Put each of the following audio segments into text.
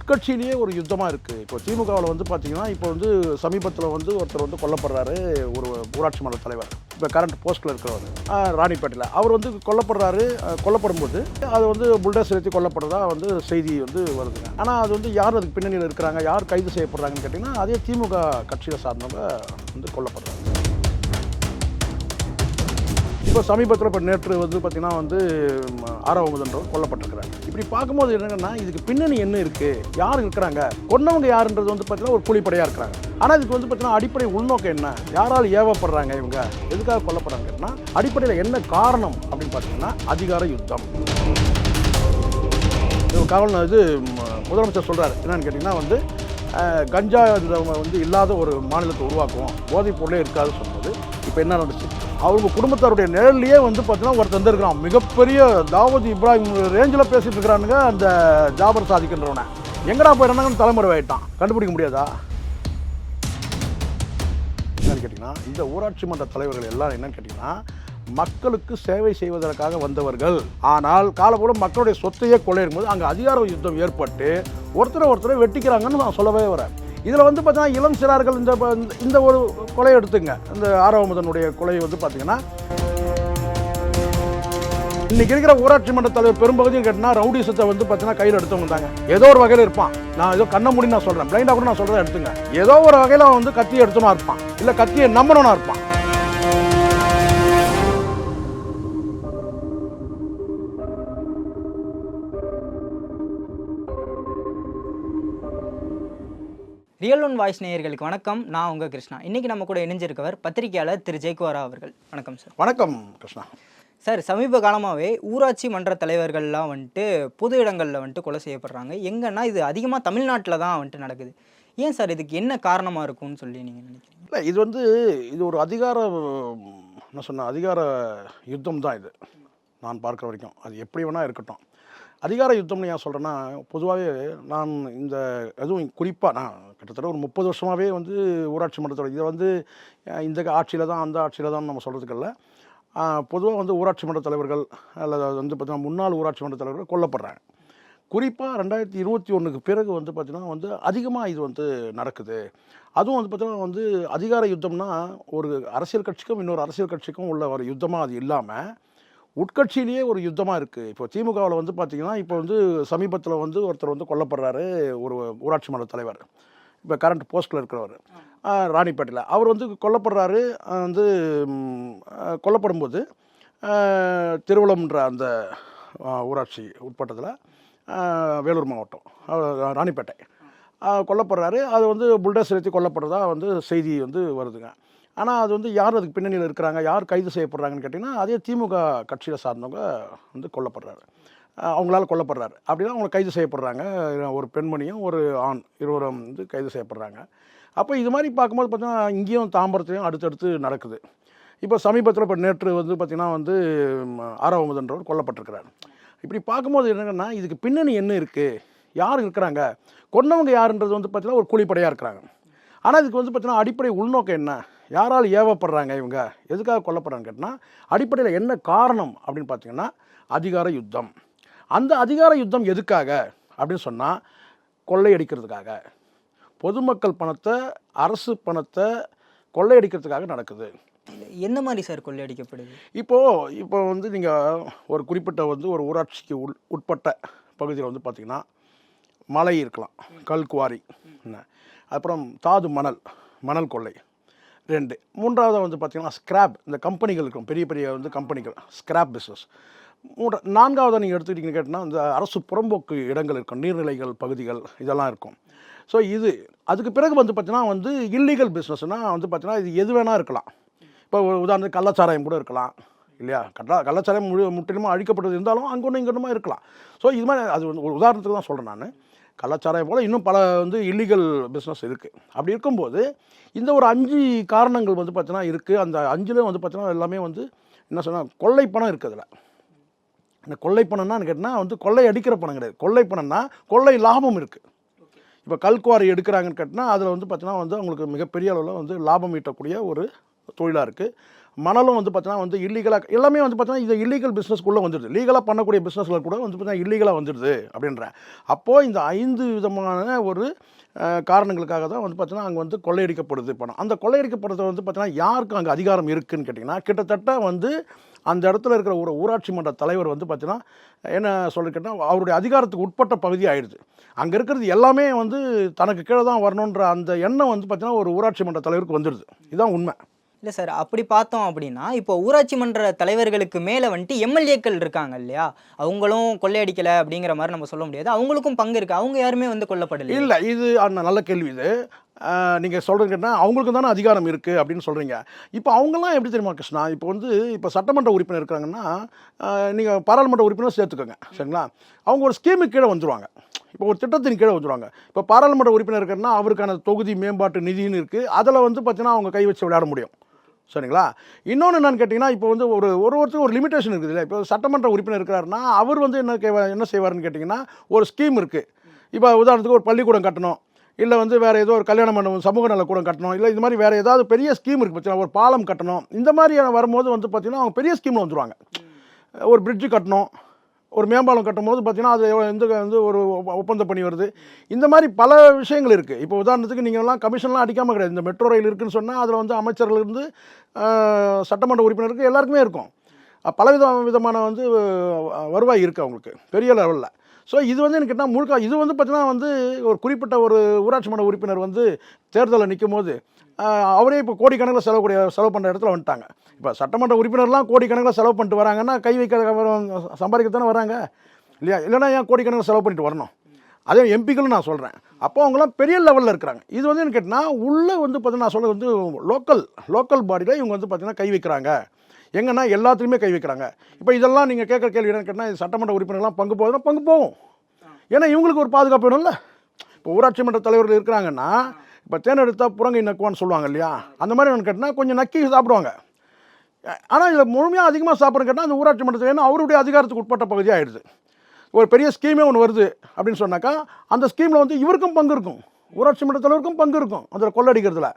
உட்கட்சியிலேயே ஒரு யுத்தமாக இருக்குது. இப்போ திமுகவில் வந்து பார்த்தீங்கன்னா, இப்போ வந்து சமீபத்தில் வந்து ஒருத்தர் வந்து கொல்லப்படுறாரு, ஒரு ஊராட்சி மன்ற தலைவர், இப்போ கரண்ட் போஸ்ட்டில் இருக்கிறவர் ராணிப்பேட்டையில். அவர் வந்து கொல்லப்படுறாரு. கொல்லப்படும்போது அது வந்து புல்டோசர் ஏற்றி கொல்லப்படுறதா வந்து செய்தி வந்து வருதுங்க. ஆனால் அது வந்து யார் அதுக்கு பின்னணியில் இருக்கிறாங்க, யார் கைது செய்யப்படுறாங்கன்னு கேட்டிங்கன்னா, அதே திமுக கட்சியில் சார்ந்தவங்க வந்து கொல்லப்படுறாங்க. இப்போ சமீபத்தில் இப்போ நேற்று வந்து பார்த்திங்கன்னா வந்து ஆரவமுதன்றவர் கொல்லப்பட்டிருக்கிறாங்க. இப்படி பார்க்கும்போது என்னங்கன்னா, இதுக்கு பின்னணி என்ன இருக்குது, யார் இருக்கிறாங்க, கொன்னவங்க யாருன்றது வந்து பார்த்திங்கன்னா ஒரு கூலிப்படையாக இருக்கிறாங்க. ஆனால் இதுக்கு வந்து பார்த்திங்கன்னா அடிப்படை உள்நோக்கம் என்ன, யாரால் ஏவப்படுறாங்க, இவங்க எதுக்காக கொல்லப்படுறாங்கன்னா அடிப்படையில் என்ன காரணம் அப்படின்னு பார்த்தீங்கன்னா அதிகார யுத்தம். இது முதலமைச்சர் சொல்கிறார் என்னன்னு கேட்டிங்கன்னா வந்து கஞ்சா வந்து இல்லாத ஒரு மாநிலத்தை உருவாக்குவோம், போதைப் பொருளே இருக்காது சொன்னது. இப்போ என்ன நடந்துச்சு, அவங்க குடும்பத்தாருடைய நிழல்லையே வந்து பார்த்தீங்கன்னா ஒரு தந்திருக்கிறான், மிகப்பெரிய தாவூத் இப்ராஹிம் ரேஞ்சில் பேசிட்டு இருக்கிறானுங்க. அந்த ஜாபர் சாதிக்கின்றவனை எங்கடா போயிடறாங்கன்னு தலைமுறை ஆகிட்டான், கண்டுபிடிக்க முடியாதா என்னன்னு கேட்டிங்கன்னா, இந்த ஊராட்சி மன்ற தலைவர்கள் எல்லாம் என்னன்னு கேட்டிங்கன்னா மக்களுக்கு சேவை செய்வதற்காக வந்தவர்கள். ஆனால் காலப்போல மக்களுடைய சொத்தையே கொள்ளையிடும் போது அங்கே அதிகார யுத்தம் ஏற்பட்டு ஒருத்தரை வெட்டிக்கிறாங்கன்னு நான் சொல்லவே வரேன். இதில் வந்து பார்த்தீங்கன்னா இளம் சிறார்கள் இந்த ஒரு கொலை எடுத்துங்க, இந்த ஆரவமுதனுடைய கொலை வந்து பார்த்தீங்கன்னா இன்னைக்கு இருக்கிற ஊராட்சி மன்ற தலைவர் பெரும்பகுதியும் கேட்டினா ரவுடிசத்தை வந்து பார்த்தீங்கன்னா கையில் எடுத்தவங்க தாங்க. ஏதோ ஒரு வகையில் இருப்பான், நான் ஏதோ கண்ண மூடி நான் சொல்கிறேன், பிளைண்டாக கூட நான் சொல்கிறத எடுத்துங்க. ஏதோ ஒரு வகையில் அவன் வந்து கத்தியை எடுத்தவனா இருப்பான், இல்லை கத்தியை நம்பணும்னா இருப்பான். ரியல் ஒன் வாய்ஸ் நேயர்களுக்கு வணக்கம். நான் உங்கள் கிருஷ்ணா. இன்றைக்கி நம்ம கூட இணைஞ்சிருக்கவர் பத்திரிகையாளர் திரு ஜெயக்குமாரா அவர்கள். வணக்கம் சார். வணக்கம் கிருஷ்ணா. சார், சமீப காலமாகவே ஊராட்சி மன்ற தலைவர்கள்லாம் வந்துட்டு பொது இடங்களில் வந்துட்டு கொலை செய்யப்படுறாங்க. எங்கன்னா இது அதிகமாக தமிழ்நாட்டில் தான் வந்துட்டு நடக்குது. ஏன் சார், இதுக்கு என்ன காரணமாக இருக்கும்னு சொல்லி நீங்கள் நினைக்கிறீங்க? இல்லை, இது வந்து இது ஒரு அதிகார யுத்தம் தான் இது. நான் பார்க்குற வரைக்கும் அது எப்படி வேணால் இருக்கட்டும். அதிகார யுத்தம்னு ஏன் சொல்கிறேன்னா, பொதுவாகவே நான் அதுவும் குறிப்பாக நான் கிட்டத்தட்ட ஒரு 30 வருஷமாகவே வந்து ஊராட்சி மன்றத்தோட இதை வந்து இந்த ஆட்சியில் தான் அந்த ஆட்சியில் தான் நம்ம சொல்கிறதுக்கு இல்லை. பொதுவாக வந்து ஊராட்சி மன்ற தலைவர்கள் அல்லது வந்து பார்த்திங்கன்னா முன்னாள் ஊராட்சி மன்ற தலைவர்கள் கொல்லப்படுறாங்க. குறிப்பாக 2021க்கு பிறகு வந்து பார்த்திங்கன்னா வந்து அதிகமாக இது வந்து நடக்குது. அதுவும் வந்து பார்த்திங்கன்னா வந்து அதிகார யுத்தம்னா ஒரு அரசியல் கட்சிக்கும் இன்னொரு அரசியல் கட்சிக்கும் உள்ள ஒரு யுத்தமாக அது இல்லாமல் உட்கட்சியிலேயே ஒரு யுத்தமாக இருக்குது. இப்போ திமுகவில் வந்து பார்த்திங்கன்னா இப்போ வந்து சமீபத்தில் வந்து ஒருத்தர் வந்து கொல்லப்படுறாரு, ஒரு ஊராட்சி மன்ற தலைவர், இப்போ கரண்ட் போஸ்ட்டில் இருக்கிறவர் ராணிப்பேட்டையில். அவர் வந்து கொல்லப்படுறாரு. வந்து கொல்லப்படும்போது திருவள்ளம்ன்ற அந்த ஊராட்சி உட்பட்டத்தில் வேலூர் மாவட்டம் ராணிப்பேட்டை கொல்லப்படுறாரு. அது வந்து புல்டோசர் ஏற்றி கொல்லப்படுறதா வந்து செய்தி வந்து வருதுங்க. ஆனால் அது வந்து யார் அதுக்கு பின்னணியில் இருக்கிறாங்க, யார் கைது செய்யப்படுறாங்கன்னு கேட்டிங்கன்னா அதே திமுக கட்சியில் சார்ந்தவங்க வந்து கொல்லப்படுறாரு, அவங்களால கொல்லப்படுறாரு. அப்படின்னா அவங்க கைது செய்யப்படுறாங்க. ஒரு பெண்மணியும் ஒரு ஆண் இருவரும் வந்து கைது செய்யப்படுறாங்க. அப்போ இது மாதிரி பார்க்கும்போது பார்த்தீங்கன்னா இங்கேயும் தாம்பரத்துலையும் அடுத்தடுத்து நடக்குது. இப்போ சமீபத்தில் இப்போ நேற்று வந்து பார்த்திங்கன்னா வந்து ஆரவமுதன்றவர் கொல்லப்பட்டிருக்கிறார். இப்படி பார்க்கும்போது என்னங்கன்னா, இதுக்கு பின்னணி என்ன இருக்குது, யார் இருக்கிறாங்க, கொன்னவங்க யாருன்றது வந்து பார்த்திங்கன்னா ஒரு கூலிப்படையாக இருக்கிறாங்க. ஆனால் இதுக்கு வந்து பார்த்திங்கன்னா அடிப்படை உள்நோக்கம் என்ன, யாரால் ஏவப்படுறாங்க, இவங்க எதுக்காக கொல்லப்படுறாங்கன்னு கேட்டால் அடிப்படையில் என்ன காரணம் அப்படின்னு பார்த்திங்கன்னா அதிகார யுத்தம். அந்த அதிகார யுத்தம் எதுக்காக அப்படின்னு சொன்னால் கொள்ளையடிக்கிறதுக்காக, பொதுமக்கள் பணத்தை, அரசு பணத்தை கொள்ளையடிக்கிறதுக்காக நடக்குது. என்ன மாதிரி சார் கொள்ளையடிக்கப்படுது? இப்போ வந்து நீங்கள் ஒரு குறிப்பிட்ட வந்து ஒரு ஊராட்சிக்கு உட்பட்ட பகுதியில் வந்து பார்த்திங்கன்னா மலை இருக்கலாம், கல்குவாரி, அப்புறம் தாது மணல் கொள்ளை 2. மூன்றாவது வந்து பார்த்திங்கன்னா ஸ்கிராப், இந்த கம்பெனிகள் இருக்கும், பெரிய பெரிய வந்து கம்பெனிகள், ஸ்கிராப் பிஸ்னஸ். 4வது நீங்கள் எடுத்துக்கிட்டிங்கன்னு கேட்டிங்கன்னா இந்த அரசு புறம்போக்கு இடங்கள் இருக்கும், நீர்நிலைகள் பகுதிகள் இதெல்லாம் இருக்கும். ஸோ இது அதுக்கு பிறகு வந்து பார்த்திங்கன்னா வந்து இல்லீகல் பிஸ்னஸ்னால் வந்து பார்த்திங்கன்னா இது எது வேணால் இருக்கலாம். இப்போ உதாரணத்துக்கு கள்ளச்சாராயம் கூட இருக்கலாம் இல்லையா, கள்ளச்சாராயம் முற்றிலுமா அழிக்கப்பட்டது இருந்தாலும் அங்கே ஒன்று இங்கே ஒன்றுமா இருக்கலாம். ஸோ இது மாதிரி அது ஒரு உதாரணத்துக்கு தான் சொல்கிறேன் நான். கள்ளச்சாராயம் போல் இன்னும் பல வந்து இல்லீகல் பிஸ்னஸ் இருக்குது. அப்படி இருக்கும்போது இந்த ஒரு 5 காரணங்கள் வந்து பார்த்தீங்கன்னா இருக்குது. அந்த 5லேயும் வந்து பார்த்தீங்கன்னா எல்லாமே வந்து என்ன சொன்னால் கொள்ளை பணம் இருக்குது. அதில் இந்த கொள்ளை பணம்னா கேட்டால் வந்து கொள்ளை அடிக்கிற பணம் கிடையாது. கொள்ளை பணம்னா கொள்ளை லாபம் இருக்குது. இப்போ கல்குவாரி எடுக்கிறாங்கன்னு கேட்டால் அதில் வந்து பார்த்தீங்கன்னா வந்து அவங்களுக்கு மிகப்பெரிய அளவில் வந்து லாபம் ஈட்டக்கூடிய ஒரு தொழிலாக இருக்குது. மணலும் வந்து பார்த்தீங்கன்னா வந்து இல்லீகலாக எல்லாமே வந்து பார்த்தீங்கன்னா இது இல்லீகல் பிஸ்னஸ்க்குள்ளே வந்துடுது. லீகலாக பண்ணக்கூடிய பிஸ்னஸில் கூட வந்து பார்த்தீங்கன்னா இல்லீகலாக வந்துடுது அப்படின்றேன். அப்போது இந்த 5 விதமான ஒரு காரணங்களுக்காக தான் வந்து பார்த்தீங்கன்னா அங்கே வந்து கொள்ளையடிக்கப்படுது பணம். அந்த கொள்ளையடிக்கப்படுறது வந்து பார்த்தீங்கன்னா யாருக்கு அங்கே அதிகாரம் இருக்குதுன்னு கேட்டிங்கன்னா, கிட்டத்தட்ட வந்து அந்த இடத்துல இருக்கிற ஒரு ஊராட்சி மன்ற தலைவர் வந்து பார்த்தீங்கன்னா என்ன சொல்லிக்கிட்டா அவருடைய அதிகாரத்துக்கு உட்பட்ட பகுதி ஆயிடுது. அங்கே இருக்கிறது எல்லாமே வந்து தனக்கு கீழே தான் வரணுன்ற அந்த எண்ணம் வந்து பார்த்தீங்கன்னா ஒரு ஊராட்சி மன்ற தலைவருக்கு வந்துடுது. இதுதான் உண்மை. இல்லை சார், அப்படி பார்த்தோம் அப்படின்னா இப்போ ஊராட்சி மன்ற தலைவர்களுக்கு மேலே வந்துட்டு எம்எல்ஏக்கள் இருக்காங்க இல்லையா, அவங்களும் கொள்ளையடிக்கலை அப்படிங்கிற மாதிரி நம்ம சொல்ல முடியாது. அவங்களுக்கும் பங்கு இருக்குது. அவங்க யாருமே வந்து கொல்லப்படலை. இல்லை, இது நல்ல கேள்வி இது. நீங்கள் சொல்கிறது கேட்டால் அவங்களுக்கு தானே அதிகாரம் இருக்குது அப்படின்னு சொல்கிறீங்க. இப்போ அவங்கெல்லாம் எப்படி தெரியுமா கிருஷ்ணா, இப்போ சட்டமன்ற உறுப்பினர் இருக்கிறாங்கன்னா நீங்கள் பாராளுமன்ற உறுப்பினர் சேர்த்துக்கோங்க, சரிங்களா? அவங்க ஒரு ஸ்கீமுக்கு கீழே வந்துடுவாங்க. இப்போ ஒரு திட்டத்தின் கீழே வந்துடுவாங்க. இப்போ பாராளுமன்ற உறுப்பினர் இருக்கிறன்னா அவருக்கான தொகுதி மேம்பாட்டு நிதின்னு இருக்குது. அதில் வந்து பார்த்தீங்கன்னா அவங்க கை வச்சு விளையாட முடியும், சரிங்களா? இன்னொன்று என்னன்னு கேட்டிங்கன்னா, இப்போ வந்து ஒருத்தருக்கு ஒரு லிமிடேஷன் இருக்குது இல்லை. இப்போ சட்டமன்ற உறுப்பினர் இருக்கிறாருன்னா அவர் வந்து என்ன செய்வார்னு கேட்டிங்கன்னா, ஒரு ஸ்கீம் இருக்குது. இப்போ உதாரணத்துக்கு ஒரு பள்ளிக்கூடம் கட்டணும், இல்லை வந்து வேறு ஏதோ ஒரு கல்யாண மண்டபம் சமூக நலக்கூடம் கட்டணும், இல்லை இது மாதிரி வேறு ஏதாவது பெரிய ஸ்கீம் இருக்குது பார்த்தீங்கன்னா, ஒரு பாலம் கட்டணும், இந்த மாதிரியான வரும்போது வந்து பார்த்திங்கன்னா அவங்க பெரிய ஸ்கீமில் வந்துடுவாங்க. ஒரு பிரிட்ஜு கட்டணும், ஒரு மேம்பாலம் கட்டும்போது பார்த்தீங்கன்னா அது வந்து ஒரு ஒப்பந்த பணி வருது. இந்த மாதிரி பல விஷயங்கள் இருக்குது. இப்போ உதாரணத்துக்கு நீங்கள்லாம் கமிஷன்லாம் அடிக்காமல் கிடையாது. இந்த மெட்ரோ ரயில் இருக்குதுன்னு சொன்னால் அதில் வந்து அமைச்சர்லேருந்து சட்டமன்ற உறுப்பினருக்கு எல்லாருக்குமே இருக்கும். விதமான வந்து வருவாய் இருக்குது அவங்களுக்கு பெரிய லெவலில். ஸோ இது வந்து எனக்கு கேட்டால் முழுக்க இது வந்து பார்த்தீங்கன்னா வந்து ஒரு குறிப்பிட்ட ஒரு ஊராட்சி மன்ற உறுப்பினர் வந்து தேர்தலில் நிற்கும் போது அவரே இப்போ கோடிக்கணக்கில் செலவு பண்ணுற இடத்துல வந்துட்டாங்க. இப்போ சட்டமன்ற உறுப்பினர்லாம் கோடிக்கணக்கில் செலவு பண்ணிட்டு வராங்கன்னா கை வைக்க சம்பாதிக்கத்தானே வராங்க இல்லையா? இல்லைனா ஏன் கோடிக்கணக்கில் செலவு பண்ணிட்டு வரணும்? அதே எம்பிக்களும் நான் சொல்கிறேன். அப்போ அவங்களாம் பெரிய லெவலில் இருக்கிறாங்க. இது வந்து என்ன கேட்டால் உள்ளே வந்து பார்த்தீங்கன்னா நான் சொல்கிறது வந்து லோக்கல் பாடியில் இவங்க வந்து பார்த்தீங்கன்னா கை வைக்கிறாங்க. எங்கன்னா எல்லாத்துலேயுமே கை வைக்கிறாங்க. இப்போ இதெல்லாம் நீங்கள் கேட்குற கேள்வி என்னன்னு கேட்டால், இது சட்டமன்ற உறுப்பினர்லாம் பங்கு போகுதுன்னா பங்கு போகும். ஏன்னா இவங்களுக்கு ஒரு பாதுகாப்பு வேணும்ல. இப்போ ஊராட்சி மன்ற தலைவர்கள் இருக்கிறாங்கன்னா, இப்போ தேர்ந்தெடுத்தா புறங்கை நக்குவான்னு சொல்லுவாங்க இல்லையா, அந்த மாதிரி என்னன்னு கேட்டால் கொஞ்சம் நக்கி சாப்பிடுவாங்க. ஆனால் இதில் முழுமையாக அதிகமாக சாப்பிட்றன்னு கேட்டால் அந்த ஊராட்சி மன்றத்தில் ஏன்னா அவருடைய அதிகாரத்துக்கு உட்பட்ட பகுதியாக ஆகிடுது. ஒரு பெரிய ஸ்கீமே ஒன்று வருது அப்படின்னு சொன்னாக்கா அந்த ஸ்கீமில் வந்து இவருக்கும் பங்கு இருக்கும், ஊராட்சி மன்ற தலைவருக்கும் பங்கு இருக்கும் அதில் கொள்ளடிக்கிறதுல.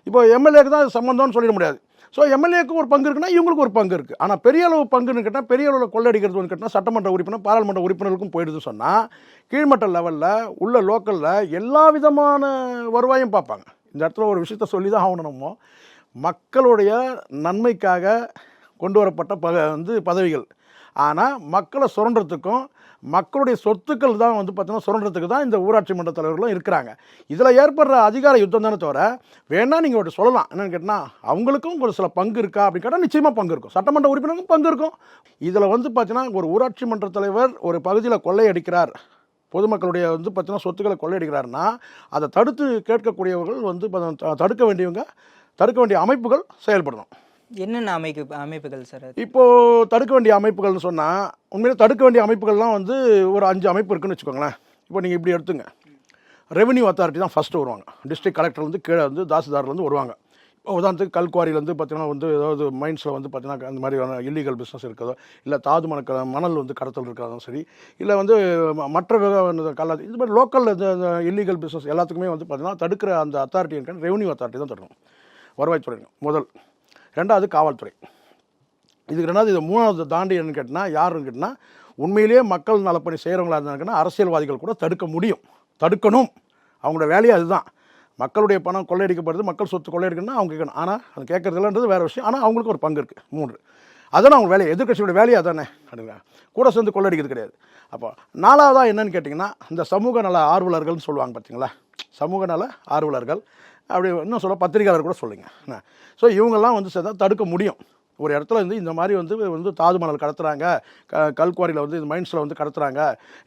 இப்போ எம்எல்ஏக்கு தான் சம்மந்தம்னு சொல்லிட முடியாது. ஸோ எம்எல்ஏக்கு ஒரு பங்கு இருக்குன்னா இவங்களுக்கு ஒரு பங்கு இருக்குது. ஆனால் பெரிய அளவு பங்குன்னு கேட்டால் பெரிய அளவில் கொள்ளடிக்கிறது கேட்டால் சட்டமன்ற உறுப்பினர் பாராளுமன்ற உறுப்பினருக்கும் போயிடுது சொன்னால் கீழ்மட்ட லெவலில் உள்ள லோக்கலில் எல்லா விதமான வருவாயும் பார்ப்பாங்க. இந்த இடத்துல ஒரு விஷயத்த சொல்லி தான் ஆகணும். மக்களுடைய நன்மைக்காக கொண்டு வரப்பட்ட பதவிகள். ஆனால் மக்களை சுரண்டுறதுக்கும் மக்களுடைய சொத்துக்கள் தான் வந்து பார்த்தீங்கன்னா சுரண்டுறதுக்கு தான் இந்த ஊராட்சி மன்ற தலைவர்களும் இருக்கிறாங்க. இதில் ஏற்படுற அதிகார யுத்தம் தானே தவிர வேணா நீங்கள் ஒரு சொல்லலாம் என்னென்னு கேட்டால் அவங்களுக்கும் ஒரு சில பங்கு இருக்கா அப்படின்னு கேட்டால் நிச்சயமாக பங்கு இருக்கும். சட்டமன்ற உறுப்பினருக்கும் பங்கு இருக்கும். இதில் வந்து பார்த்தீங்கன்னா ஒரு ஊராட்சி மன்ற தலைவர் ஒரு பகுதியில் கொள்ளையடிக்கிறார், பொதுமக்களுடைய வந்து பார்த்தீங்கன்னா சொத்துக்களை கொள்ளையடிக்கிறாருன்னா அதை தடுத்து கேட்கக்கூடியவர்கள் வந்து தடுக்க வேண்டிய அமைப்புகள் செயல்படணும். என்னென்ன அமைப்புகள் சார்? இப்போது தடுக்க வேண்டிய அமைப்புகள்னு சொன்னால் உண்மையிலே தடுக்க வேண்டிய அமைப்புகள்லாம் வந்து ஒரு 5 அமைப்பு இருக்குதுன்னு வச்சுக்கோங்களேன். இப்போ நீங்கள் இப்படி எடுத்துங்க, ரெவென்யூ அத்தாரிட்டி தான் ஃபஸ்ட்டு வருவாங்க. டிஸ்ட்ரிக்ட் கலெக்டர்லேருந்து கீழே வந்து தாசில்தார்லேருந்து வருவாங்க. இப்போ உதாரணத்துக்கு கல்குவாரியிலேருந்து பார்த்தீங்கன்னா வந்து ஏதாவது மைன்ஸில் வந்து பார்த்தீங்கன்னா அந்த மாதிரியான இல்லீகல் பிஸ்னஸ் இருக்கிறதோ, இல்லை தாது மணல் வந்து கடத்தல் இருக்கிறதும் சரி, இல்லை வந்து மற்ற இது மாதிரி லோக்கலில் இந்த இல்லீகல் பிஸ்னஸ் எல்லாத்துக்குமே வந்து பார்த்தீங்கன்னா தடுக்கிற அந்த அத்தாரிட்டி இருக்கான்னு ரெவென்யூ அத்தாரிட்டி தான் தரணும். வருவாய்த்துறை முதல், 2வது காவல்துறை, இதுக்கு 2வது. இது 3வது தாண்டி என்னன்னு கேட்டால் யாருன்னு கேட்டால் உண்மையிலேயே மக்கள் நலப்பணி செய்கிறவங்களா இருந்தாங்கன்னா அரசியல்வாதிகள் கூட தடுக்கணும். அவங்களோட வேலையே அதுதான். மக்களுடைய பணம் கொள்ளையடிக்கப்படுது, மக்கள் சொத்து கொள்ளையடிக்கணும்னா அவங்க கேட்கணும். ஆனால் அது கேட்கறதுலன்றது வேறு விஷயம். ஆனால் அவங்களுக்கு ஒரு பங்கு இருக்குது. 3 அதுதான் அவங்க வேலையை. எதிர்கட்சியோட வேலையை அதானே அப்படிங்களா, கூட சேர்ந்து கொள்ளையடிக்கிறது கிடையாது. அப்போ 4வதாக என்னன்னு கேட்டிங்கன்னா இந்த சமூக நல ஆர்வலர்கள்னு சொல்லுவாங்க பார்த்தீங்களா, சமூக நல ஆர்வலர்கள் அப்படி இன்னும் சொல்ல பத்திரிகையாளர் கூட சொல்லுங்க. ஸோ இவங்கெல்லாம் வந்து சேர்ந்தா தடுக்க முடியும். ஒரு இடத்துல வந்து இந்த மாதிரி வந்து தாது மணல் கடத்துகிறாங்க, கல்குவாரியில் வந்து இந்த மைன்ஸில் வந்து கடத்துகிறாங்க,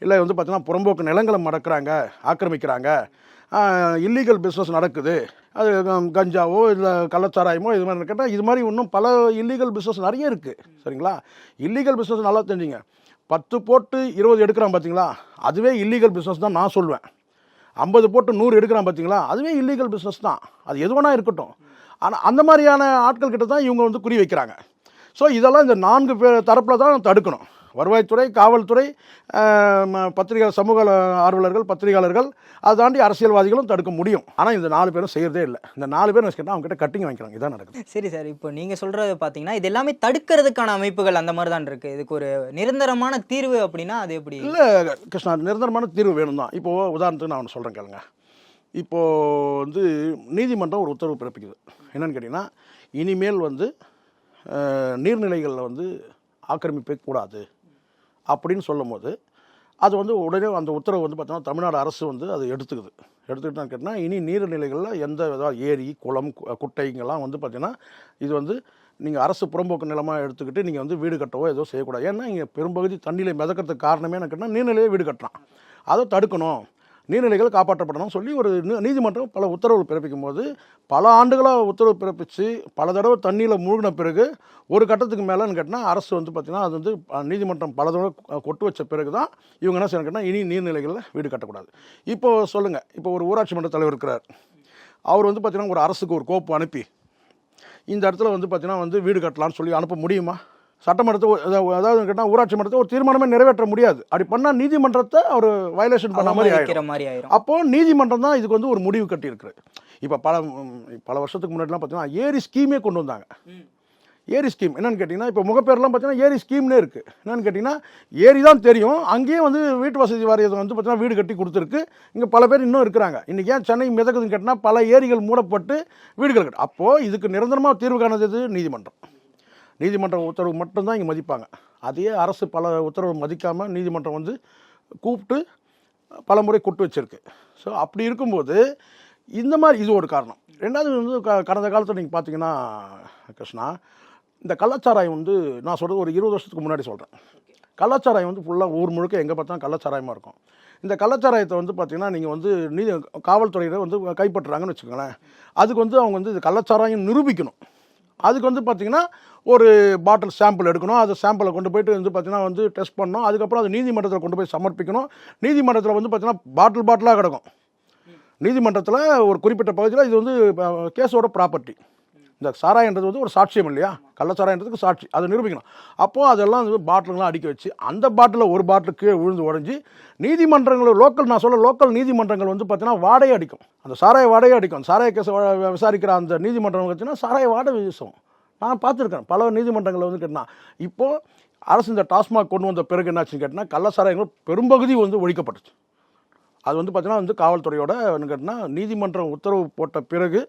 இல்லை வந்து பார்த்தீங்கன்னா புறம்போக்கு நிலங்களை மடக்கிறாங்க, ஆக்கிரமிக்கிறாங்க, இல்லீகல் பிஸ்னஸ் நடக்குது, அது கஞ்சாவோ இல்லை கள்ளச்சாராயமோ இது மாதிரி கேட்டால் இது மாதிரி இன்னும் பல இல்லீகல் பிஸ்னஸ் நிறைய இருக்குது. சரிங்களா? இல்லீகல் பிஸ்னஸ் நல்லா தெரிஞ்சுங்க. 10 போட்டு 20 எடுக்கிறான் பார்த்தீங்களா, அதுவே இல்லீகல் பிஸ்னஸ் தான் நான் சொல்வேன். 50 போட்டு 100 எடுக்கிறான் பார்த்தீங்களா, அதுவே இல்லீகல் பிஸ்னஸ் தான். அது எது வேணா இருக்கட்டும். ஆனால் அந்த மாதிரியான ஆட்கள் கிட்ட தான் இவங்க வந்து குறி வைக்கிறாங்க. ஸோ இதெல்லாம் இந்த 4 தரப்பில் தான் தடுக்கணும். வருவாய்த்துறை, காவல்துறை, பத்திரிகை சமூக ஆர்வலர்கள், பத்திரிகையாளர்கள், அதை தாண்டி அரசியல்வாதிகளும் தடுக்க முடியும். ஆனால் இந்த 4 பேரும் செய்யறதே இல்லை. இந்த 4 பேர் கேட்டால் அவங்க கிட்ட கட்டிங் வாங்கிக்கிறாங்க. இதான் நடக்குது. சரி சார், இப்போ நீங்கள் சொல்கிறது பார்த்தீங்கன்னா இது எல்லாமே தடுக்கிறதுக்கான அமைப்புகள் அந்த மாதிரி தான் இருக்குது. இதுக்கு ஒரு நிரந்தரமான தீர்வு அப்படின்னா அது எப்படி? இல்லை கிருஷ்ணா, நிரந்தரமான தீர்வு வேணும் தான். இப்போது உதாரணத்துக்கு நான் ஒன்று சொல்கிறேன் கேளுங்க. இப்போது வந்து நீதிமன்றம் ஒரு உத்தரவு பிறப்பிக்குது. என்னென்னு கேட்டிங்கன்னா, இனிமேல் வந்து நீர்நிலைகளில் வந்து ஆக்கிரமிப்பே கூடாது அப்படின்னு சொல்லும் போது அது வந்து உடனே அந்த உத்தரவு வந்து பார்த்தோன்னா தமிழ்நாடு அரசு வந்து அது எடுத்துக்கிட்டான்னு கேட்டால் இனி நீர்நிலைகளில் எந்த ஏதாவது ஏரி, குளம், குட்டைங்கெல்லாம் வந்து பார்த்திங்கன்னா இது வந்து நீங்கள் அரசு புறம்போக்கு நிலமாக எடுத்துக்கிட்டு நீங்கள் வந்து வீடு கட்டவோ ஏதோ செய்யக்கூடாது. ஏன்னா இங்கே பெரும்பகுதி தண்ணியில் மிதக்கிறதுக்கு காரணமே என்ன கேட்டால் நீர்நிலையே வீடு கட்டுறான். அதை தடுக்கணும், நீர்நிலைகள் காப்பாற்றப்படணும் சொல்லி ஒரு நீதிமன்றம் பல உத்தரவுகள் பிறப்பிக்கும் போது பல ஆண்டுகளாக உத்தரவு பிறப்பித்து பல தடவை தண்ணியில் மூழ்கின பிறகு ஒரு கட்டத்துக்கு மேலேன்னு கேட்டால் அரசு வந்து பார்த்திங்கன்னா அது வந்து நீதிமன்றம் பல தடவை கொட்டு வச்ச பிறகு தான் இவங்க என்ன செய்யணும் கேட்டால் இனி நீர்நிலைகளில் வீடு கட்டக்கூடாது. இப்போது சொல்லுங்கள், இப்போ ஒரு ஊராட்சி மன்ற தலைவர் இருக்கிறார். அவர் வந்து பார்த்திங்கன்னா ஒரு அரசுக்கு ஒரு கோப்பு அனுப்பி இந்த இடத்துல வந்து பார்த்திங்கன்னா வந்து வீடு கட்டலான்னு சொல்லி அனுப்ப முடியுமா? சட்டமன்றத்தை அதாவது கேட்டால் ஊராட்சி மன்றத்தை ஒரு தீர்மானமே நிறைவேற்ற முடியாது. அப்படி பண்ணால் நீதிமன்றத்தை அவர் வயலேஷன் பண்ண மாதிரி ஆயிடும். அப்போது நீதிமன்றம் தான் இதுக்கு வந்து ஒரு முடிவு கட்டியிருக்குது. இப்போ பல வருஷத்துக்கு முன்னாடிலாம் பார்த்தீங்கன்னா ஏரி ஸ்கீமே கொண்டு வந்தாங்க. ஏரி ஸ்கீம் என்னென்னு கேட்டிங்கன்னா, இப்போ முகப்பேர்லாம் பார்த்தீங்கன்னா ஏரி ஸ்கீம்னே இருக்குது. என்னென்னு கேட்டிங்கன்னா, ஏரி தான் தெரியும், அங்கேயே வந்து வீட்டு வசதி வாரியத்தை வந்து பார்த்தீங்கன்னா வீடு கட்டி கொடுத்துருக்கு. இங்கே பல பேர் இன்னும் இருக்கிறாங்க. இன்றைக்கி ஏன் சென்னை மிதக்குதுன்னு கேட்டிங்கன்னா பல ஏரிகள் மூடப்பட்டு வீடுகள் கட்டு. அப்போது இதுக்கு நிரந்தரமாக தீர்வு காணது நீதிமன்ற உத்தரவு மட்டும்தான் இங்கே மதிப்பாங்க. அதையே அரசு பல உத்தரவு மதிக்காமல் நீதிமன்றம் வந்து கூப்பிட்டு பல முறை கொட்டு வச்சுருக்கு. ஸோ அப்படி இருக்கும்போது இந்த மாதிரி இது ஒரு காரணம். ரெண்டாவது வந்து கடந்த காலத்தில் நீங்கள் பார்த்தீங்கன்னா கிருஷ்ணா, இந்த கள்ளச்சாராயம் வந்து நான் சொல்கிறது ஒரு 20 வருஷத்துக்கு முன்னாடி சொல்கிறேன். கள்ளச்சாராயம் வந்து ஃபுல்லாக ஊர் முழுக்க எங்கே பார்த்தாலும் கள்ளச்சாராயமாக இருக்கும். இந்த கள்ளச்சாராயத்தை வந்து பார்த்திங்கன்னா நீங்கள் வந்து காவல்துறையினர் வந்து கைப்பற்றுறாங்கன்னு வச்சுக்கோங்களேன். அதுக்கு வந்து அவங்க வந்து இது கள்ளச்சாராயம் நிரூபிக்கணும். அதுக்கு வந்து பார்த்திங்கன்னா ஒரு பாட்டில் சாம்பிள் எடுக்கணும். அந்த சாம்பிளை கொண்டு போய்ட்டு வந்து பார்த்திங்கன்னா வந்து டெஸ்ட் பண்ணணும். அதுக்கப்புறம் அது நீதிமன்றத்தில் கொண்டு போய் சமர்ப்பிக்கணும். நீதிமன்றத்தில் வந்து பார்த்திங்கன்னா பாட்டிலாக கிடக்கும். நீதிமன்றத்தில் ஒரு குறிப்பிட்ட பகுதியில் இது வந்து கேஸோட ப்ராப்பர்ட்டி. இந்த சாராயன்றது வந்து ஒரு சாட்சியம் இல்லையா? கள்ளச்சாராயன்றதுக்கு சாட்சி, அதை நிரூபிக்கணும். அப்போது அதெல்லாம் வந்து பாட்டிலுங்களாம் அடுக்கி வச்சு அந்த பாட்டிலில் ஒரு பாட்டில் கீழே விழுந்து உடஞ்சி நீதிமன்றங்கள் லோக்கல் நீதிமன்றங்கள் வந்து பார்த்தீங்கன்னா வாடகை அடிக்கும். அந்த சாராய வாடகை அடிக்கும். சாராய கேஸை விசாரிக்கிற அந்த நீதிமன்றம் பார்த்தீங்கன்னா சாராய வாடகை வீசும். நான் பார்த்துருக்கேன் பல நீதிமன்றங்களில் வந்து கேட்டால். இப்போது அரசு இந்த டாஸ்மாக் கொண்டு வந்த பிறகு என்னாச்சுன்னு கேட்டால் கள்ளச்சாராயங்கள் பெரும்பகுதி வந்து ஒழிக்கப்பட்டுச்சு. அது வந்து பார்த்தீங்கன்னா வந்து காவல்துறையோட கேட்டால் நீதிமன்றம் உத்தரவு போட்ட பிறகு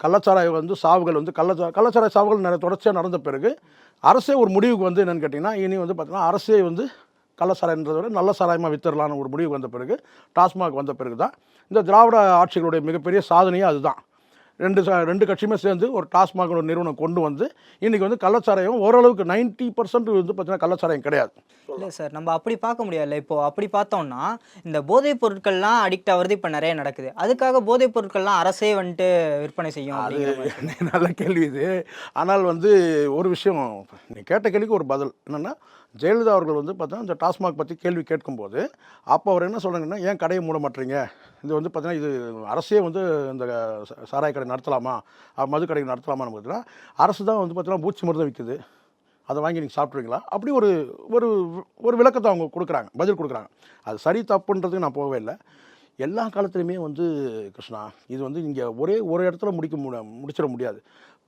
கள்ளச்சாராய வந்து சாவுகள் வந்து கள்ளச்சாராய சாவுகள் தொடர்ச்சியாக நடந்த பிறகு அரசே ஒரு முடிவுக்கு வந்து என்னென்னு கேட்டிங்கன்னா இனி வந்து பார்த்தீங்கன்னா அரசே வந்து கள்ளச்சாராயன்றதை விட நல்ல சாராயமாக வித்தரலான்னு ஒரு முடிவுக்கு வந்த பிறகு டாஸ்மாக் வந்த பிறகு தான் இந்த திராவிட ஆட்சிகளுடைய மிகப்பெரிய சாதனையே அதுதான். ரெண்டு கட்சியுமே சேர்ந்து ஒரு டாஸ்மாக் ஒரு நிறுவனம் கொண்டு வந்து இன்றைக்கி வந்து கள்ளச்சாராயம் ஓரளவுக்கு 90% வந்து பார்த்தீங்கன்னா கள்ளச்சாராயம் கிடையாது. இல்லை சார், நம்ம அப்படி பார்க்க முடியாது. இப்போது அப்படி பார்த்தோம்னா இந்த போதைப் பொருட்கள்லாம் அடிக்ட் ஆகிறது இப்போ நிறைய நடக்குது. அதுக்காக போதைப் பொருட்கள்லாம் அரசே வந்துட்டு விற்பனை செய்யும். அது நல்ல கேள்வி இது. ஆனால் வந்து ஒரு விஷயம், நீ கேட்ட கேள்விக்கு ஒரு பதில் என்னென்னா, ஜெயலலிதா அவர்கள் வந்து பார்த்தா இந்த டாஸ்மாக் பற்றி கேள்வி கேட்கும்போது அப்போ அவர் என்ன சொல்கிறாங்கன்னா, ஏன் கடையை மூட மாட்டீங்க, இது வந்து பார்த்தீங்கன்னா இது அரசே வந்து இந்த சாராய கடை நடத்தலாமா, மது கடை நடத்தலாமான்னு பார்த்தீங்கன்னா அரசு தான் வந்து பார்த்தீங்கன்னா பூச்சி மருந்து விற்குது, அதை வாங்கி நீங்கள் சாப்பிட்ருவீங்களா, அப்படி ஒரு ஒரு விளக்கத்தை அவங்க கொடுக்குறாங்க, பதில் கொடுக்குறாங்க. அது சரி தப்புன்றதுக்கு நான் போகவே இல்லை. எல்லா காலத்துலையுமே வந்து கிருஷ்ணா இது வந்து இங்கே ஒரு இடத்துல முடிச்சிட முடியாது.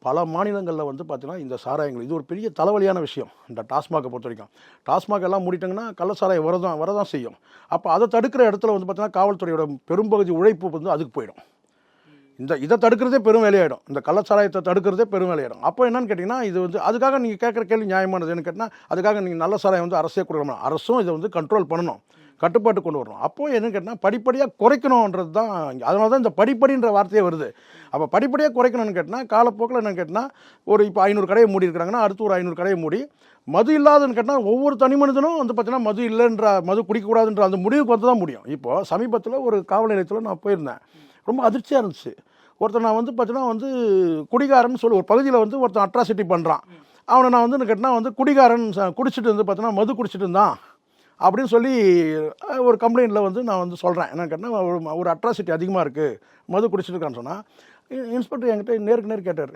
பல மாநிலங்களில் வந்து பார்த்தீங்கன்னா இந்த சாராயங்கள் இது ஒரு பெரிய தலைவலியான விஷயம். இந்த டாஸ்மாகை பொறுத்த வரைக்கும் டாஸ்மாக் எல்லாம் மூடிட்டாங்கன்னா கள்ளச்சாராயம் வரதான் செய்யும். அப்போ அதை தடுக்கிற இடத்துல வந்து பார்த்தீங்கன்னா காவல்துறையோட பெரும்பகுதி உழைப்பு வந்து அதுக்கு போயிடும். இதை தடுக்கிறதே பெரும் வேலையாயிடும். இந்த கள்ளச்சாராயத்தை தடுக்கிறதே பெரும் வேலையாயிடும். அப்போ என்னன்னு கேட்டிங்கன்னா இது வந்து அதுக்காக நீங்கள் கேட்குற கேள்வி நியாயமானது. என்ன கேட்டால் அதுக்காக நீங்கள் நல்ல சாராயம் வந்து அரசே கொடுக்கணும். அரசும் இதை வந்து கண்ட்ரோல் பண்ணணும், கட்டுப்பாட்டு கொண்டு வரணும். அப்போது என்னன்னு கேட்டால் படிப்படியாக குறைக்கணுன்றது தான். அதனால தான் இந்த படிப்படின்ற வார்த்தையே வருது. அப்போ படிப்படியாக குறைக்கணும்னு கேட்டால் காலப்போக்கில் என்னென்னு கேட்டால் ஒரு இப்போ 500 கடையை மூடி இருக்கிறாங்கன்னா அடுத்து ஒரு 500 கடையை மூடி மது இல்லாதுன்னு கேட்டால் ஒவ்வொரு தனி மனிதனும் வந்து பார்த்தீங்கன்னா மது இல்லைன்ற மது குடிக்கக்கூடாதுன்ற அந்த முடிவுக்கு வந்து தான் முடியும். இப்போது சமீபத்தில் ஒரு காவல் நிலையத்தில் நான் போயிருந்தேன். ரொம்ப அதிர்ச்சியாக இருந்துச்சு. ஒருத்தர் நான் வந்து பார்த்தீங்கன்னா வந்து குடிகாரன்னு சொல்லி ஒரு பகுதியில் வந்து ஒருத்தன் அட்ராசிட்டி பண்ணுறான். அவனை நான் வந்து கேட்டால் வந்து குடிகாரன் குடிச்சிட்டு வந்து பார்த்தீங்கன்னா மது குடிச்சிட்டு இருந்தான் அப்படின்னு சொல்லி ஒரு கம்ப்ளைண்ட்டில் வந்து நான் வந்து சொல்கிறேன். என்னன்னு கேட்டால் ஒரு அட்ராசிட்டி அதிகமாக இருக்குது, மது குடிச்சிட்டு இருக்கான்னு சொன்னால் இன்ஸ்பெக்டர் என்கிட்ட நேருக்கு நேர் கேட்டார்,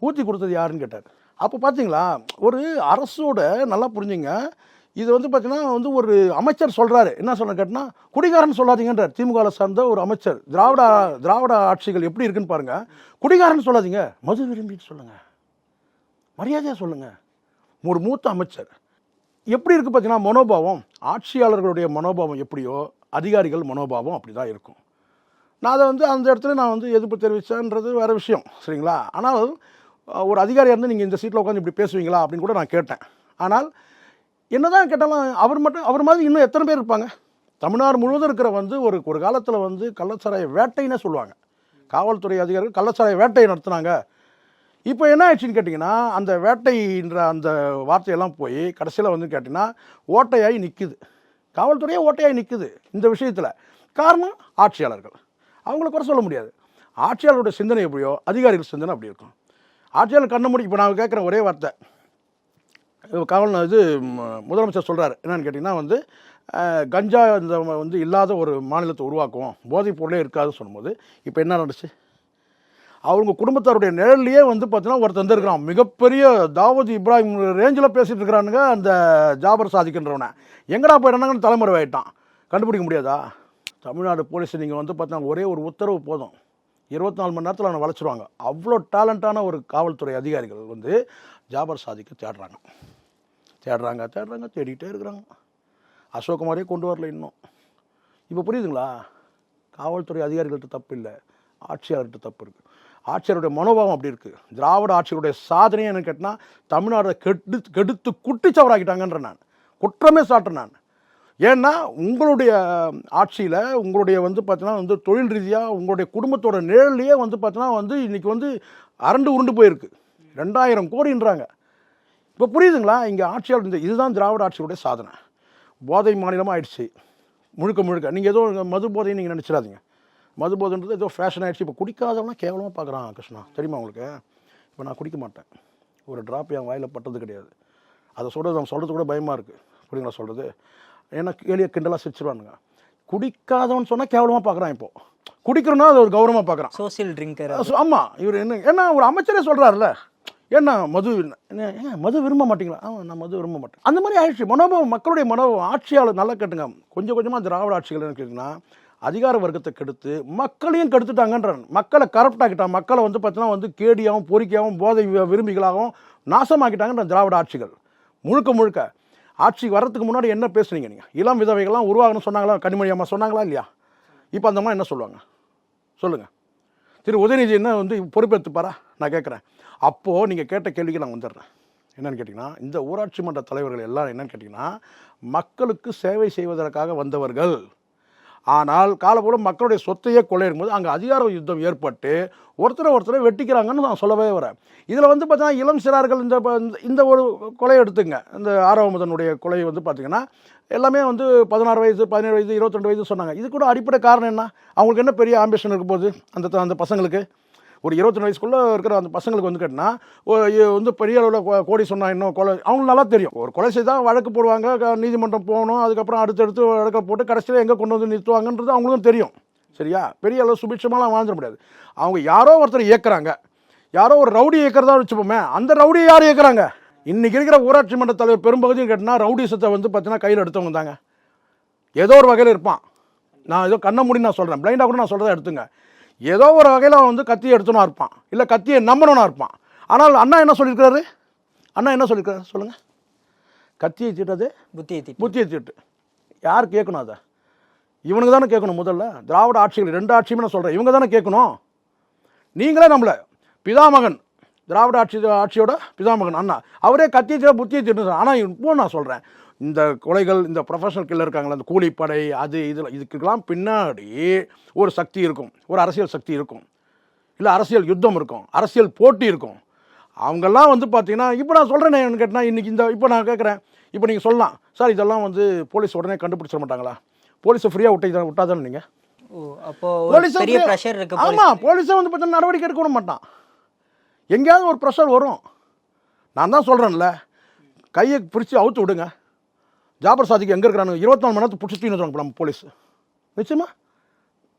ஊற்றி கொடுத்தது யாருன்னு கேட்டார். அப்போ பார்த்தீங்களா, ஒரு அரசோட நல்லா புரிஞ்சுங்க, இது வந்து பார்த்தீங்கன்னா வந்து ஒரு அமைச்சர் சொல்கிறாரு, என்ன சொல்ல கேட்டால் குடிகாரன் சொல்லாதீங்கன்றார். திமுகவில் சார்ந்த ஒரு அமைச்சர். திராவிட ஆட்சிகள் எப்படி இருக்குன்னு பாருங்கள். குடிகாரன் சொல்லாதீங்க, மது விரும்பின்னு சொல்லுங்கள், மரியாதையாக சொல்லுங்கள். ஒரு மூத்த அமைச்சர் எப்படி இருக்குது பார்த்தீங்கன்னா மனோபாவம், ஆட்சியாளர்களுடைய மனோபாவம் எப்படியோ அதிகாரிகள் மனோபாவம் அப்படி தான் இருக்கும். நான் அதை வந்து அந்த இடத்துல நான் வந்து எதிர்ப்பு தெரிவித்தேன்றது வேறு விஷயம், சரிங்களா. ஆனால் ஒரு அதிகாரியாக இருந்து நீங்கள் இந்த சீட்டில் உட்காந்து இப்படி பேசுவீங்களா அப்படின்னு கூட நான் கேட்டேன். ஆனால் என்னதான் கேட்டாலும் அவர் மாதிரி இன்னும் எத்தனை பேர் இருப்பாங்க? தமிழ்நாடு முழுவதும் இருக்கிற வந்து ஒரு காலத்தில் வந்து கள்ளச்சாராய வேட்டைன்னே சொல்லுவாங்க. காவல்துறை அதிகாரிகள் கள்ளச்சாராய வேட்டையை நடத்துனாங்க. இப்போ என்ன ஆயிடுச்சுன்னு கேட்டிங்கன்னா, அந்த வேட்டைன்ற அந்த வார்த்தையெல்லாம் போய் கடைசியில் வந்து கேட்டிங்கன்னா ஓட்டையாகி நிற்குது. காவல்துறையே ஓட்டையாகி நிற்குது இந்த விஷயத்தில். காரணம் ஆட்சியாளர்கள். அவங்கள குறை சொல்ல முடியாது. ஆட்சியாளருடைய சிந்தனை எப்படியோ அதிகாரிகள் சிந்தனை அப்படி இருக்கும். ஆட்சியாளர் கண்ண மூடி இப்போ நான் கேட்குற ஒரே வார்த்தை, முதலமைச்சர் சொல்கிறார் என்னன்னு கேட்டிங்கன்னா வந்து கஞ்சா இந்த வந்து இல்லாத ஒரு மாநிலத்தை உருவாக்குவோம், போதைப் பொருளே இருக்காதுன்னு சொல்லும்போது இப்போ என்ன நடந்துச்சு? அவங்க குடும்பத்தாருடைய நிழல்லையே வந்து பார்த்தீங்கன்னா ஒருத்தர் வந்துருக்கிறான், மிகப்பெரிய தாவூத் இப்ராஹிம் ரேஞ்சில் பேசிகிட்டு இருக்கிறானுங்க. அந்த ஜாபர் சாதிக்கின்றவனை எங்கடா போயிட்டானுங்கன்னு தலைமுறை ஆகிட்டான், கண்டுபிடிக்க முடியாதா? தமிழ்நாடு போலீஸ் நீங்கள் வந்து பார்த்தீங்கன்னா ஒரே ஒரு உத்தரவு போதும், 24 மணி நேரத்தில் அவனை வளைச்சிருவாங்க. அவ்வளோ டேலண்டான ஒரு காவல்துறை அதிகாரிகள் வந்து ஜாபர் சாதிக்க தேடுறாங்க தேடிக்கிட்டே இருக்கிறாங்க. அசோக்குமாரே கொண்டு வரல இன்னும். இப்போ புரியுதுங்களா? காவல்துறை அதிகாரிகள்கிட்ட தப்பு இல்லை, ஆட்சியாளர்கிட்ட தப்பு இருக்குது. ஆட்சியருடைய மனோபாவம் அப்படி இருக்குது. திராவிட ஆட்சியருடைய சாதனையை என்ன கேட்டால் தமிழ்நாடை கெடுத்து குட்டிச்சவராக்கிட்டாங்கன்ற நான் குற்றமே சாட்டுறேன் நான். ஏன்னா உங்களுடைய ஆட்சியில் உங்களுடைய வந்து பார்த்தீங்கன்னா வந்து தொழில் ரீதியாக உங்களுடைய குடும்பத்தோட நிழல்லையே வந்து பார்த்தீங்கன்னா வந்து இன்றைக்கி வந்து அரண்டு உருண்டு போயிருக்கு. 2000 கோடின்றாங்க. இப்போ புரியுதுங்களா? இங்கே ஆட்சியாளர் இதுதான் திராவிட ஆட்சியுடைய சாதனை. போதை மாநிலமாக ஆயிடுச்சு முழுக்க. நீங்கள் ஏதோ மது போதைன்னு நீங்கள் நினச்சிடாதீங்க. மது போதைன்றது ஏதோ ஃபேஷன் ஆகிடுச்சு. இப்போ குடிக்காதவனா கேவலமாக பார்க்குறான் கிருஷ்ணா, தெரியுமா உங்களுக்கு? இப்போ நான் குடிக்க மாட்டேன், ஒரு ட்ராப் என் வாயில் பட்டது கிடையாது. அதை சொல்கிறது கூட பயமாக இருக்குது, புரியுங்களா சொல்கிறது? ஏன்னா கேலியை கிண்டலாக சிரிச்சிருவானுங்க. குடிக்காதவன் சொன்னால் கேவலமாக பார்க்குறான். இப்போது குடிக்கிறோன்னா அது ஒரு கௌரவமாக பார்க்குறான், சோசியல் ட்ரிங்கர். ஆமாம், இவர் என்ன ஏன்னா ஒரு அமைச்சரே சொல்கிறாருல்ல, ஏன்னா மது விரும்ப மாட்டீங்களா? நான் மது விரும்ப மாட்டேன். அந்த மாதிரி ஆயிடுச்சு மனோபாவம், மக்களுடைய மனோபாவம். ஆட்சியாளர் நல்லா கேட்டுங்க, கொஞ்சம் கொஞ்சமாக திராவிட ஆட்சிகள் என்ன கேட்டிங்கன்னா அதிகார வர்க்கத்தை கெடுத்து மக்களையும் கெடுத்துட்டாங்கன்றான். மக்களை கரப்ட் ஆக்கிட்டான். மக்களை வந்து பார்த்தீங்கன்னா வந்து கேடியாகவும் பொறிக்கையாகவும் போதை விரும்பிகளாகவும் நாசமாக்கிட்டாங்கன்ற திராவிட ஆட்சிகள். முழுக்க ஆட்சிக்கு வர்றதுக்கு முன்னாடி என்ன பேசுனீங்க நீங்கள்? இளம் விதவைகள்லாம் உருவாகணும்னு சொன்னாங்களா? கனிமொழி அம்மா சொன்னாங்களா இல்லையா? இப்போ அந்த மாதிரி என்ன சொல்லுவாங்க சொல்லுங்கள்? திரு உதயநிதி என்ன வந்து பொறுப்பேற்றுப்பாரா? நான் கேட்குறேன். அப்போது நீங்கள் கேட்ட கேள்விக்கு நான் வந்துடுறேன். என்னென்னு கேட்டிங்கன்னா, இந்த ஊராட்சி மன்ற தலைவர்கள் எல்லாம் என்னென்னு கேட்டிங்கன்னா மக்களுக்கு சேவை செய்வதற்காக வந்தவர்கள். ஆனால் காலப்போல் மக்களுடைய சொத்தையே கொள்ளையிடும்போது அங்கே அதிகார யுத்தம் ஏற்பட்டு ஒருத்தரை வெட்டிக்கிறாங்கன்னு நான் சொல்லவே வரேன். இதில் வந்து பார்த்தீங்கன்னா இளம் சிறார்கள் இந்த ஒரு கொலை எடுத்துங்க, இந்த ஆரவமுதனுடைய கொலை வந்து பார்த்திங்கன்னா எல்லாமே வந்து 16 வயசு 17 வயசு 22 வயசு சொன்னாங்க. இது கூட அடிப்படை காரணம் என்ன? அவங்களுக்கு என்ன பெரிய ஆம்பிஷன் இருக்க போகுது? அந்த பசங்களுக்கு ஒரு 22 வயசுக்குள்ளே இருக்கிற அந்த பசங்களுக்கு வந்து கேட்டால் வந்து பெரிய அளவில் கோடி சொன்னா இன்னும் கொலை அவங்களுக்கு நல்லா தெரியும். ஒரு கொலை செய்தால் வழக்கு போடுவாங்க, நீதிமன்றம் போகணும், அதுக்கப்புறம் அடுத்தடுத்து வழக்கை போட்டு கடைசியில் எங்கே கொண்டு வந்து நிறுத்துவாங்கன்றது அவங்களுக்கும் தெரியும். சரியா? பெரிய அளவு சுபிட்சமாலாம் வாழ்ந்துட முடியாது. அவங்க யாரோ ஒருத்தர் இயக்குறாங்க, யாரோ ஒரு ரவுடி இயக்கிறதா வச்சுப்போமே, அந்த ரவுடியை யார் இயக்குறாங்க? இன்றைக்கி இருக்கிற ஊராட்சி மன்ற தலைவர் பெரும்பகுதியும் கேட்டால் ரவுடிசத்தை வந்து பார்த்தீங்கன்னா கையில் எடுத்தவங்க தாங்க. ஏதோ ஒரு வகையில் இருப்பான். நான் ஏதோ கண்ணை மூடி நான் சொல்கிறேன், பிளைண்டாக கூட நான் சொல்கிறத எடுத்துங்க. ஏதோ ஒரு வகையில் அவன் வந்து கத்தியை எடுத்துனா இருப்பான், இல்லை கத்தியை நம்பணும்னா இருப்பான். ஆனால் அண்ணா என்ன சொல்லியிருக்கிறாரு சொல்லுங்கள்? கத்தியை தீட்டது புத்தியை தீட்டு. யார் கேட்கணும்? அதை இவனுக்கு தானே கேட்கணும். முதல்ல திராவிட ஆட்சிகள் 2 ஆட்சியுமே நான் சொல்கிறேன், இவங்க தானே கேட்கணும். நீங்களே நம்மளை பிதாமகன், திராவிட ஆட்சியோட பிதாமகன் அண்ணா, அவரே கத்தியை தீட்ட புத்தியை தீட்டு. ஆனால் இப்போ நான் சொல்கிறேன், இந்த கொலைகள், இந்த ப்ரொஃபஷனல் கில்லர் இருக்காங்களா, இந்த கூலிப்படை, அது இதுக்கெல்லாம் பின்னாடி ஒரு சக்தி இருக்கும், ஒரு அரசியல் சக்தி இருக்கும், இல்லை அரசியல் யுத்தம் இருக்கும், அரசியல் போட்டி இருக்கும். அவங்கெல்லாம் வந்து பார்த்தீங்கன்னா இப்போ நான் சொல்கிறேன் என்ன கேட்டால் இன்றைக்கி இப்போ நான் கேட்குறேன், இப்போ நீங்கள் சொல்லலாம் சார் இதெல்லாம் வந்து போலீஸ் உடனே கண்டுபிடிச்சிட மாட்டாங்களா? போலீஸை ஃப்ரீயாக விட்டாதானே நீங்கள்? ஆமாம், போலீஸை வந்து பார்த்தீங்கன்னா நடவடிக்கை எடுக்க விட மாட்டான். எங்கேயாவது ஒரு ப்ரெஷர் வரும். நான் தான் சொல்கிறேன்ல, கையை பிடிச்சி அவுத்து விடுங்க. ஜாபர் சாதிக்கு எங்கே இருக்கிறாங்க? 24 மணி நேரத்துக்கு பிடிச்சிட்டு வந்துடுவாங்க நம்ம போலீஸ். நிச்சயமா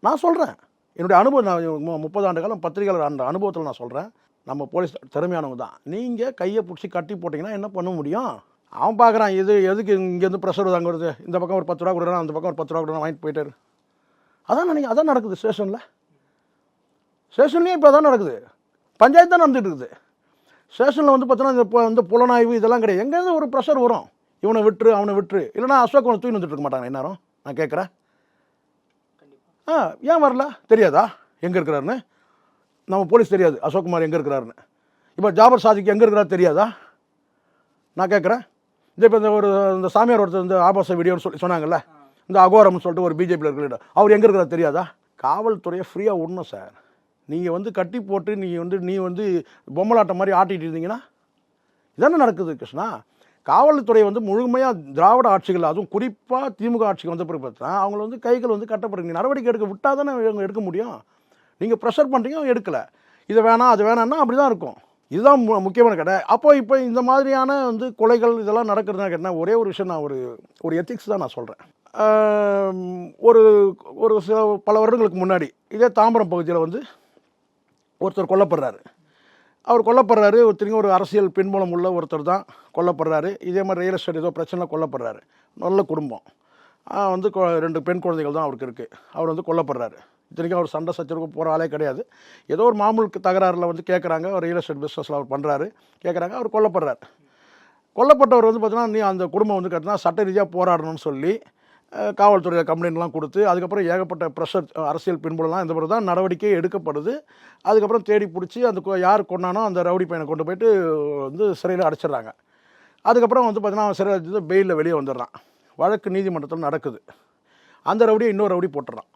நான் சொல்கிறேன், என்னுடைய அனுபவம். நான் 30 ஆண்டு காலம் பத்திரிகையாளர் அந்த அனுபவத்தில் நான் சொல்கிறேன், நம்ம போலீஸ் திறமையானவங்க தான். நீங்கள் கையை பிடிச்சி கட்டி போட்டிங்கன்னா என்ன பண்ண முடியும்? அவன் பார்க்குறான் இது எதுக்கு இங்கேருந்து ப்ரெஷர் அங்கே வருது, இந்த பக்கம் ஒரு 10 ரூபா கொடுக்குறான், அந்த பக்கம் ஒரு 10 ரூபா கொடுக்குறான், வாங்கிட்டு போயிட்டாரு. அதான் நடக்குது ஸ்டேஷனில். ஸ்டேஷன்லேயும் இப்போ அதான் நடக்குது. பஞ்சாயத்து தான் நடந்துகிட்டு இருக்குது. ஸ்டேஷனில் வந்து பார்த்தோன்னா இந்த புலனாய்வு இதெல்லாம் கிடையாது. எங்கேருந்து ஒரு ப்ரெஷர் வரும், இவனை விட்டுரு அவனை விட்டுரு, இல்லைனா அசோக் அவனை தூக்கி வந்துட்டு இருக்க மாட்டாங்க எல்லாரும். நான் கேட்குறேன், ஏன் வரல தெரியாதா எங்கே இருக்கிறாருன்னு? நம்ம போலீஸ் தெரியாது அசோக்குமார் எங்கே இருக்கிறாருன்னு. இப்போ ஜாபர் சாதிக்கு எங்கே இருக்கிறாரு தெரியாதா? நான் கேட்குறேன். இப்போ இந்த சாமியார் ஒருத்தர் இந்த ஆபாச வீடியோன்னு சொன்னாங்கல்ல, இந்த அகோரம்னு சொல்லிட்டு ஒரு பிஜேபியில் இருக்கிற அவர் எங்கே இருக்கிறார் தெரியாதா? காவல்துறையை ஃப்ரீயாக விடணும் சார். நீங்கள் வந்து கட்டி போட்டு நீ வந்து பொம்மலாட்டம் மாதிரி ஆட்டிகிட்டு இருந்தீங்கன்னா இதானே நடக்குது கிருஷ்ணா. காவல்துறை வந்து முழுமையாக திராவிட ஆட்சிகள், அதுவும் குறிப்பாக திமுக ஆட்சிக்கு வந்த பிறகு பார்த்தா அவங்கள வந்து கைகள் வந்து கட்டப்படுங்க. நடவடிக்கை விட்டால் தானே எடுக்க முடியும். நீங்கள் ப்ரெஷர் பண்ணுறீங்க, எடுக்கலை, இதை வேணாம் அது வேணான்னா அப்படி தான் இருக்கும். இதுதான் முக்கியமான கடை. இப்போ இந்த மாதிரியான வந்து கொலைகள் இதெல்லாம் நடக்கிறதுனா கேட்டால் ஒரே ஒரு விஷயம், நான் ஒரு எத்திக்ஸ் தான் நான் சொல்கிறேன். ஒரு சில பல வருடங்களுக்கு முன்னாடி இதே தாம்பரம் பகுதியில் வந்து ஒருத்தர் கொல்லப்படுறாரு. அவர் கொல்லப்படுறாரு, ஒரு அரசியல் பின்புலம் உள்ள ஒருத்தர் தான் கொல்லப்படுறாரு. இதே மாதிரி ரியல் எஸ்டேட் ஏதோ பிரச்சனை கொல்லப்படுறாரு. நல்ல குடும்பம், வந்து 2 பெண் குழந்தைகள் தான் அவருக்கு இருக்குது. அவர் வந்து கொல்லப்படுறாரு. இத்தனைக்கும் அவர் சண்டை சச்சரவுக்கு போகிற ஆளே கிடையாது. ஏதோ ஒரு மாமூலுக்கு தகராறில் வந்து கேட்குறாங்க, ஒரு ரியல் எஸ்டேட் பிஸ்னஸில் அவர் பண்ணுறாரு, கேட்குறாங்க, அவர் கொல்லப்படுறார். கொல்லப்பட்டவர் வந்து பார்த்தீங்கன்னா நீ அந்த குடும்பம் வந்து கட்டினா சட்ட ரீதியாக போராடணும்னு சொல்லி காவல்துறையில் கம்ப்ளைண்ட்லாம் கொடுத்து, அதுக்கப்புறம் ஏகப்பட்ட ப்ரெஷர் அரசியல் பின்புலலாம் இந்த மாதிரி தான் நடவடிக்கை எடுக்கப்படுது. அதுக்கப்புறம் தேடி பிடிச்சி அந்த யார் கொண்டானோ அந்த ரவுடி பையனை கொண்டு போயிட்டு வந்து சிறையில் அடைச்சிடுறாங்க. அதுக்கப்புறம் வந்து பார்த்தீங்கன்னா அவன் சிறையில் பெயிலில் வெளியே வந்துடுறான். வழக்கு நீதிமன்றத்தில் நடக்குது. அந்த ரவுடியை இன்னொரு ரவுடி போட்டுடுறான்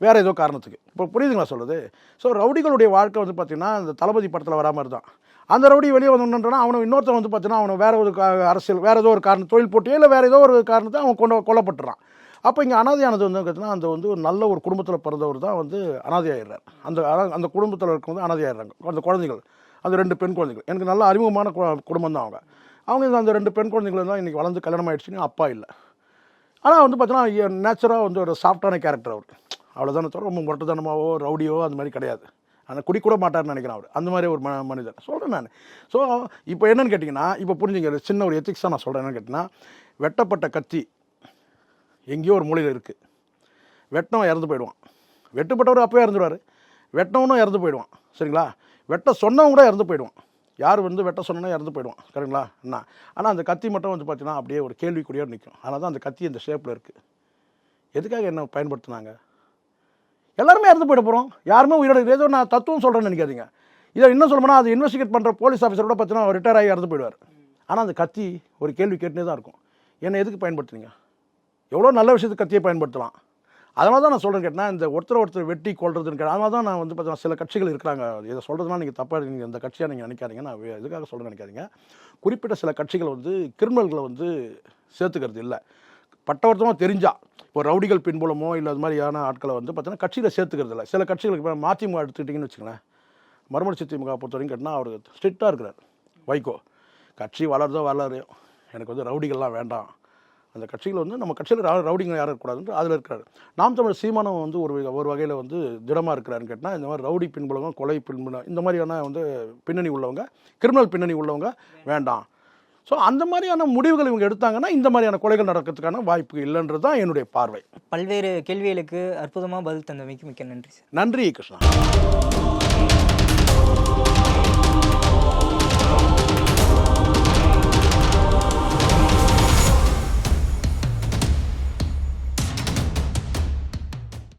வேறு ஏதோ காரணத்துக்கு. இப்போ புரியுதுங்களா சொல்லுது? ஸோ ரவுடிகளுடைய வாழ்க்கை வந்து பார்த்திங்கன்னா இந்த தளபதி படத்தில் வரா மாதிரி தான். அந்த ரவுடி வெளியே வந்துட்டானா அவனை இன்னொருத்தன் வந்து பார்த்தீங்கன்னா அவனை வேறு ஒரு அரசியல் வேறு ஏதோ ஒரு காரணம், தொழில் போட்டியோ இல்லை வேறு ஏதோ ஒரு காரணத்தை அவன் கொல்லப்பட்டுறான். அப்போ இங்கே அனாதையானது வந்து பார்த்தீங்கன்னா அந்த வந்து ஒரு நல்ல ஒரு குடும்பத்தில் பிறந்தவர் தான் வந்து அனாதையாயிடுறார். அந்த குடும்பத்தில் இருக்கவங்க அனாதையாயிடுறாங்க. அந்த குழந்தைகள், அந்த 2 பெண் குழந்தைகள் எனக்கு நல்ல அறிமுகமான குடும்பம் தான். அவங்க அந்த 2 பெண் குழந்தைகள் தான் இன்றைக்கி வளர்ந்து கல்யாணம் ஆகிடுச்சின்னு அப்பா இல்லை. ஆனால் வந்து பார்த்தீங்கன்னா நேச்சராக வந்து ஒரு சாஃப்டான கேரக்டர் அவர். அவ்வளோதானே தவிர ரொம்ப முரட்டுத்தனமாவோ ரவுடியோ அந்த மாதிரி கிடையாது. ஆனால் குடிக்கூட மாட்டார்னு நினைக்கிறேன் அவர். அந்த மாதிரி ஒரு மனிதர் சொல்கிறேன் நான். ஸோ இப்போ என்னென்னு கேட்டிங்கன்னா, இப்போ புரிஞ்சுங்க, சின்ன ஒரு எத்திக்ஸாக நான் சொல்கிறேன். என்னென்னு கேட்டிங்கன்னா, வெட்டப்பட்ட கத்தி எங்கேயோ ஒரு மூலையில் இருக்குது. வெட்டவன் இறந்து போயிடுவான். வெட்டுப்பட்டவர் அப்போயே இறந்துடுவார். வெட்டவனும் இறந்து போயிடுவான். சரிங்களா? வெட்ட சொன்னவங்க கூட இறந்து போயிடுவான். யார் வந்து வெட்ட சொன்னா இறந்து போயிடுவான். சரிங்களா? என்ன ஆனால் அந்த கத்தி மட்டும் வந்து பார்த்தீங்கன்னா அப்படியே ஒரு கேள்விக்குறியாக நிற்கும். அதனால் தான் அந்த கத்தி இந்த ஷேப்பில் இருக்குது. எதுக்காக என்ன பயன்படுத்தினாங்க? எல்லாருமே இறந்து போயிட போகிறோம். யாருமே உயிரோட ஏதோ நான் தத்துவம் சொல்கிறேன்னு நினைக்காதீங்க. இதை இன்னும் சொல்லணும்னா அது இன்வெஸ்டிகேட் பண்ணுற போலீஸ் ஆஃபீஸரோட பார்த்தீங்கன்னா ரிட்டையர் ஆகி இறந்து போயிடுவார். ஆனால் அந்த கத்தி ஒரு கேள்வி கேட்டுனே தான் இருக்கும். என்ன எதுக்கு பயன்படுத்துனீங்க? எவ்வளோ நல்ல விஷயத்துக்கு கத்தியை பயன்படுத்தலாம். அதனால தான் நான் சொல்கிறேன் கேட்டால் இந்த ஒருத்தர் வெட்டி கொள்றதுன்னு அதனால தான் நான் வந்து பார்த்தீங்கன்னா சில கட்சிகள் இருக்கிறாங்க. இதை சொல்கிறதுனா நீங்கள் தப்பாக நீங்கள் இந்த கட்சியாக நீங்கள் நினைக்காதீங்க. நான் எதுக்காக சொல்கிறேன் நினைக்காதீங்க. குறிப்பிட்ட சில கட்சிகள் வந்து கிரிமினல்களை வந்து சேர்த்துக்கிறது இல்லை. பட்டவர்த்தமாக தெரிஞ்சா இப்போ ரவுடிகள் பின்புலமோ இல்லை அது மாதிரியான ஆட்களை வந்து பார்த்தீங்கன்னா கட்சியில் சேர்த்துக்கிறது இல்லை. சில கட்சிகளுக்கு இப்போ மதிமுக எடுத்துக்கிட்டிங்கன்னு வச்சுக்கோங்களேன். மறுமலர்ச்சி திமுக பொறுத்த வரைக்கும் கேட்டால் அவர் ஸ்ட்ரிக்டாக இருக்கிறார். வைகோ கட்சி வளருதோ வளரு, எனக்கு வந்து ரவுடிகள்லாம் வேண்டாம். அந்த கட்சியில் வந்து நம்ம கட்சியில் ரவுடிகள் யாரும் இருக்கக்கூடாதுன்னு அதில் இருக்கிறார். நாம் தமிழர் சீமானம் வந்து ஒரு வகையில் வந்து திடமாக இருக்கிறாருன்னு கேட்டால் இந்த மாதிரி ரவுடி பின்புலவங்க, கொலை பின்புலம், இந்த மாதிரியான வந்து பின்னணி உள்ளவங்க, கிரிமினல் பின்னணி உள்ளவங்க வேண்டாம். ஸோ அந்த மாதிரியான முடிவுகள் இவங்க எடுத்தாங்கன்னா இந்த மாதிரியான கொலைகள் நடக்கிறதுக்கான வாய்ப்பு இல்லைன்றது தான் என்னுடைய பார்வை. பல்வேறு கேள்விகளுக்கு அற்புதமாக பதில் தந்தமைக்கு மிக்க நன்றி சார். நன்றி கிருஷ்ணா.